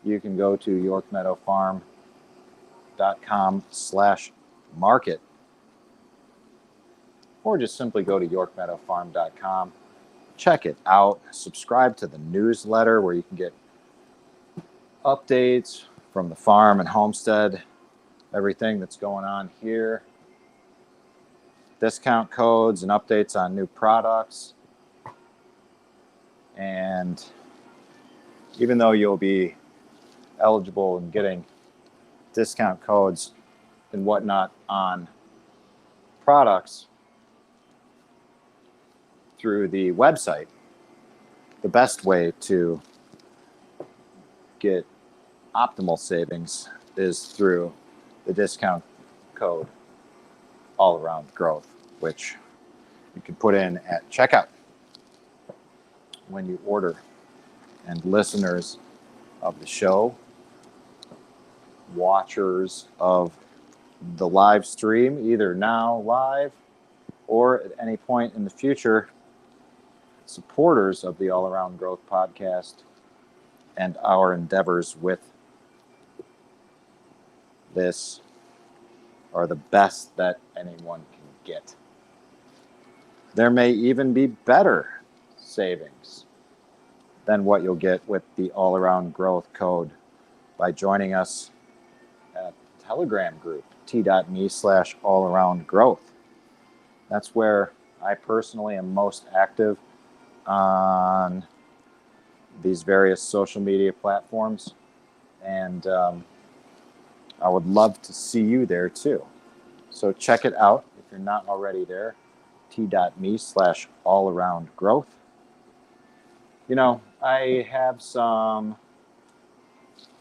you can go to yorkmeadowfarm.com/market, or just simply go to yorkmeadowfarm.com. Check it out. Subscribe to the newsletter where you can get updates from the farm and homestead, everything that's going on here, discount codes and updates on new products. And even though you'll be eligible in getting discount codes and whatnot on products through the website, the best way to get optimal savings is through the discount code All Around Growth, which you can put in at checkout when you order. And listeners of the show, watchers of the live stream, either now live or at any point in the future, supporters of the All Around Growth podcast and our endeavors with this are the best that anyone can get. There may even be better savings than what you'll get with the All Around Growth code by joining us at the Telegram group, t.me/allaroundgrowth. That's where I personally am most active on these various social media platforms, and I would love to see you there too. So check it out if you're not already there, t.me/allaroundgrowth. You know, I have some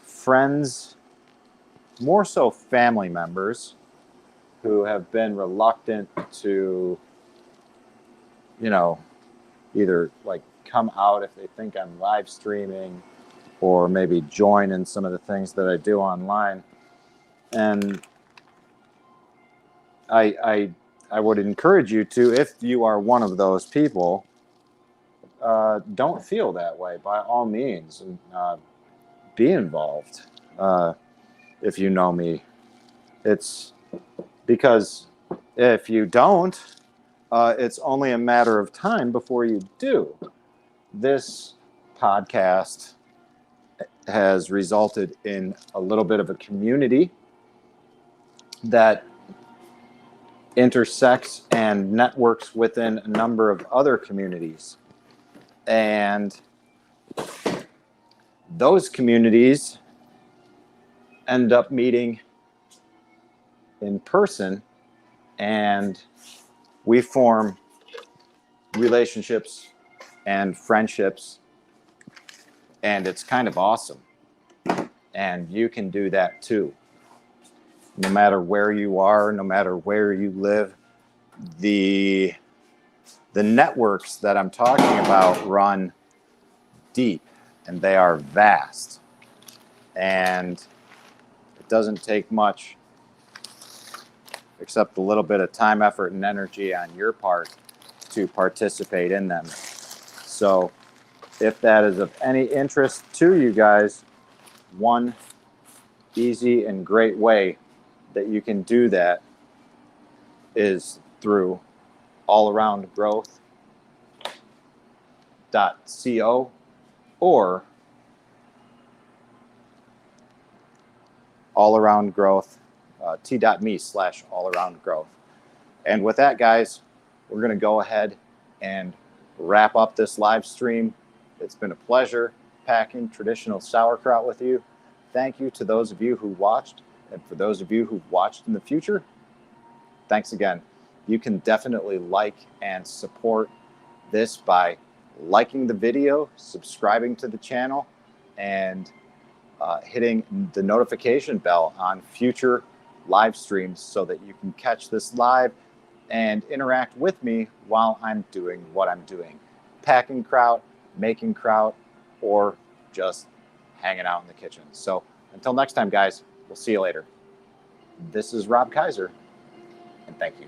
friends, more so family members, who have been reluctant to, either like come out if they think I'm live streaming or maybe join in some of the things that I do online. And I would encourage you to, if you are one of those people, don't feel that way by all means, and be involved. If you know me, it's because if you don't, it's only a matter of time before you do. This podcast has resulted in a little bit of a community that intersects and networks within a number of other communities. And those communities end up meeting in person, and we form relationships and friendships, and it's kind of awesome. And you can do that too. No matter where you are, no matter where you live, the networks that I'm talking about run deep, and they are vast. And it doesn't take much except a little bit of time, effort, and energy on your part to participate in them. So if that is of any interest to you guys, one easy and great way that you can do that is through allaroundgrowth.co or allaroundgrowth, t.me/allaroundgrowth. And with that, guys, we're going to go ahead and wrap up this live stream. It's been a pleasure packing traditional sauerkraut with you. Thank you to those of you who watched, and for those of you who've watched in the future, thanks again. You can definitely like and support this by liking the video, subscribing to the channel, and hitting the notification bell on future live streams so that you can catch this live and interact with me while I'm doing what I'm doing. Packing kraut, making kraut, or just hanging out in the kitchen. So until next time, guys, we'll see you later. This is Rob Kaiser, and thank you.